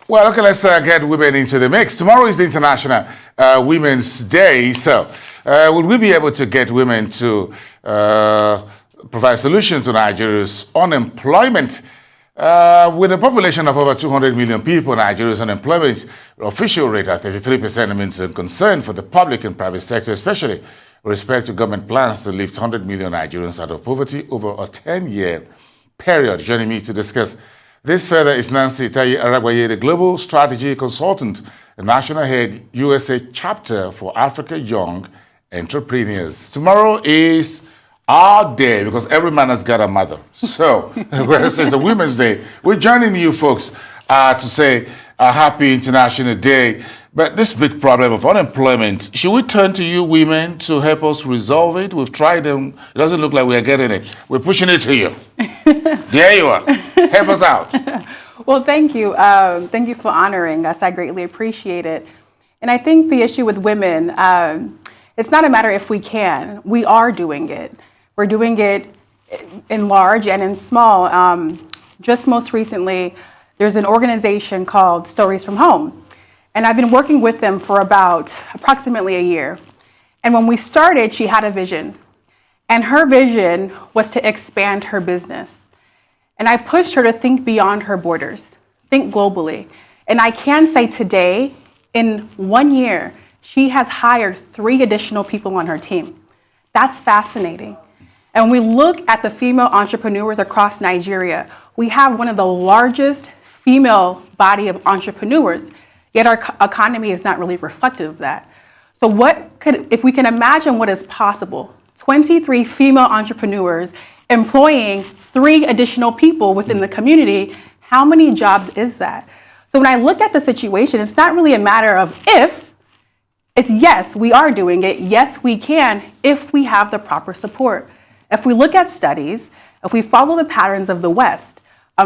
Well, okay, let's get women into the mix. Tomorrow is the International Women's Day. So, will we be able to get women to provide solutions to Nigeria's unemployment? With a population of over 200 million people, Nigeria's unemployment official rate at 33% remains a concern for the public and private sector, especially with respect to government plans to lift 100 million Nigerians out of poverty over a 10-year period. Joining me to discuss this further is Taiye Aragbaye, the Global Strategy Consultant, the National Head, USA Chapter for Africa Young Entrepreneurs. Tomorrow is our day because every man has got a mother. So, whereas it's a Women's Day, we're joining you folks to say a happy International Day. But this big problem of unemployment, should we turn to you women to help us resolve it? We've tried them. It doesn't look like we are getting it. We're pushing it to you. There you are. Help us out. Well, thank you. Thank you for honoring us. I greatly appreciate it. And I think the issue with women, it's not a matter if we can. We are doing it. We're doing it in large and in small. Just most recently, there's an organization called Stories from Home. And I've been working with them for about approximately a year. And when we started, she had a vision. And her vision was to expand her business. And I pushed her to think beyond her borders, think globally. And I can say today, in 1 year, she has hired 3 additional people on her team. That's fascinating. And when we look at the female entrepreneurs across Nigeria, we have one of the largest female body of entrepreneurs, yet our economy is not really reflective of that. So if we can imagine what is possible, 23 female entrepreneurs employing 3 additional people within the community, how many jobs is that? So when I look at the situation, it's not really a matter of if, it's yes, we are doing it, yes, we can, if we have the proper support. If we look at studies, if we follow the patterns of the West,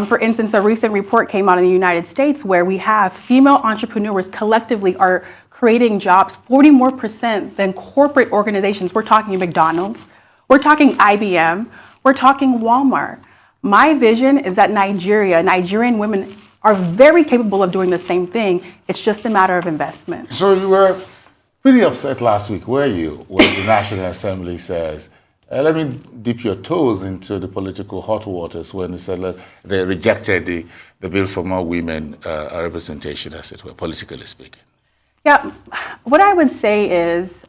for instance, a recent report came out in the United States where we have female entrepreneurs collectively are creating jobs 40% more than corporate organizations. We're talking McDonald's, we're talking IBM, we're talking Walmart. My vision is that Nigerian women are very capable of doing the same thing. It's just a matter of investment. So you were pretty upset last week, were you, when the National Assembly says, let me dip your toes into the political hot waters when they said they rejected the bill for more women representation, as it were, politically speaking. Yeah, what I would say is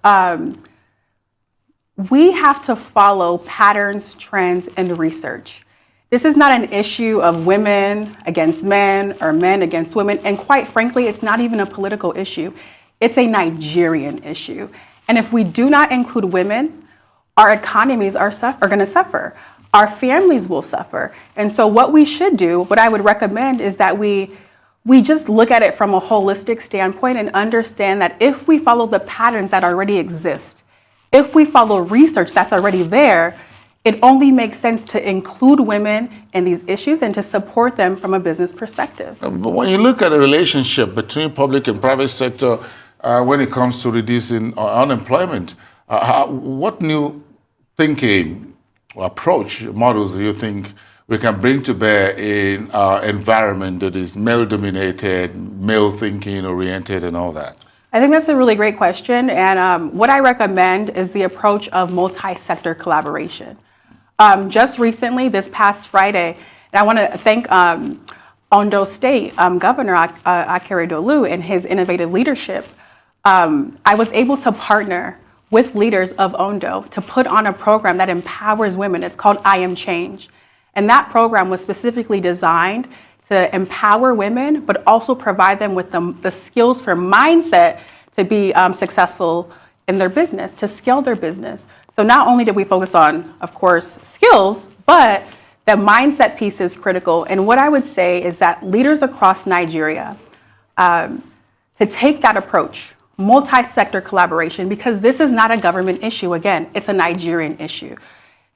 we have to follow patterns, trends, and research. This is not an issue of women against men or men against women. And quite frankly, it's not even a political issue. It's a Nigerian issue. And if we do not include women, our economies are going to suffer. Our families will suffer. And so what we should do, what I would recommend is that we just look at it from a holistic standpoint and understand that if we follow the patterns that already exist, if we follow research that's already there, it only makes sense to include women in these issues and to support them from a business perspective. But when you look at the relationship between public and private sector when it comes to reducing unemployment, what new thinking or approach models do you think we can bring to bear in our environment that is male-dominated, male-thinking-oriented and all that? I think that's a really great question. And what I recommend is the approach of multi-sector collaboration. Just recently, this past Friday, and I want to thank Ondo State Governor Akeredolu and his innovative leadership. I was able to partner with leaders of Ondo to put on a program that empowers women. It's called I Am Change. And that program was specifically designed to empower women, but also provide them with the skills for mindset to be successful in their business, to scale their business. So not only did we focus on, of course, skills, but the mindset piece is critical. And what I would say is that leaders across Nigeria, to take that approach, multi-sector collaboration, because this is not a government issue. Again, it's a Nigerian issue.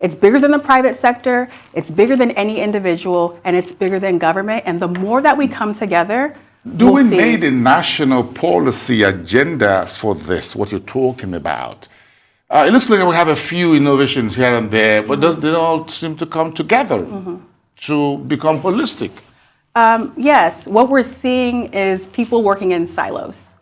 It's bigger than the private sector, it's bigger than any individual, and it's bigger than government. And the more that we come together, do we need a national policy agenda for this, what you're talking about? It looks like we have a few innovations here and there, but they all seem to come together to become holistic? Yes, what we're seeing is people working in silos.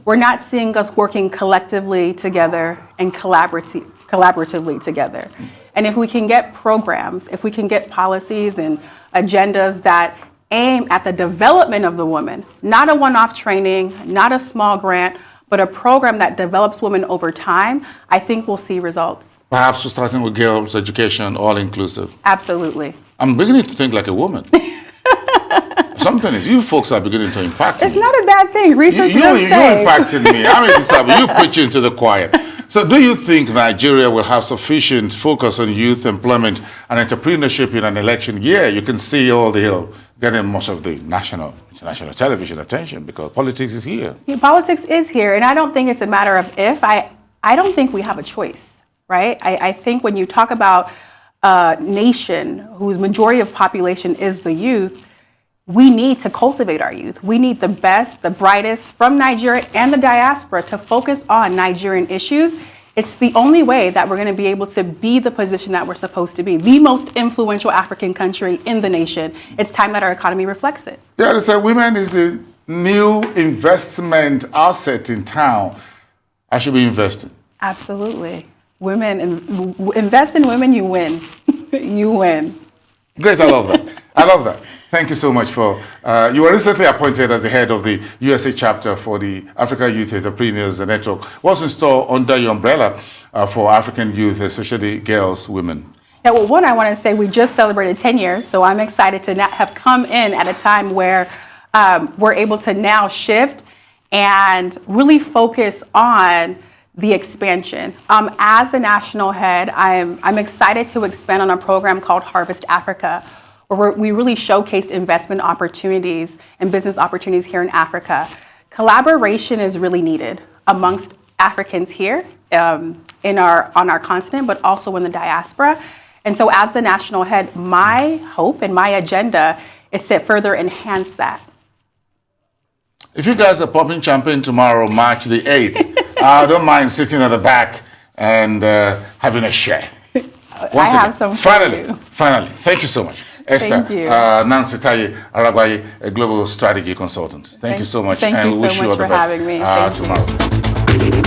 We're not seeing us working collectively together and collaboratively together. And if we can get programs, if we can get policies and agendas that aim at the development of the woman, not a one-off training, not a small grant, but a program that develops women over time, I think we'll see results. Perhaps starting with girls' education, all inclusive. Absolutely. I'm beginning to think like a woman. Something is, you folks are beginning to impact me. It's not a bad thing. Research does You say. impacted me. I mean, you preaching to the choir. So do you think Nigeria will have sufficient focus on youth employment and entrepreneurship in an election year? You can see all the getting much of the international television attention because politics is here. Yeah, politics is here, and I don't think it's a matter of if. I don't think we have a choice, right? I think when you talk about a nation whose majority of population is the youth, we need to cultivate our youth. We need the best, the brightest from Nigeria and the diaspora to focus on Nigerian issues. It's the only way that we're going to be able to be the position that we're supposed to be, the most influential African country in the nation. It's time that our economy reflects it. Yeah, they say women is the new investment asset in town. I should be investing. Absolutely. Women, invest in women, you win. You win. Great, I love that. I love that. Thank you so much for, you were recently appointed as the head of the USA chapter for the Africa Youth Entrepreneurs Network. What's in store under your umbrella for African youth, especially girls, women? Yeah, well, one, I want to say we just celebrated 10 years, so I'm excited to have come in at a time where we're able to now shift and really focus on the expansion. As the national head, I'm excited to expand on a program called Harvest Africa, where we really showcased investment opportunities and business opportunities here in Africa. Collaboration is really needed amongst Africans here on our continent, but also in the diaspora. And so as the national head, my hope and my agenda is to further enhance that. If you guys are popping champagne tomorrow, March the 8th, I don't mind sitting at the back and having a share. I have some for you. Finally, thank you so much. Esther, Thank you. Nancy Taiye Aragbaye, a global strategy consultant. Thank you so much, Thank and you we wish so you all much the for best having me. Thank you. tomorrow.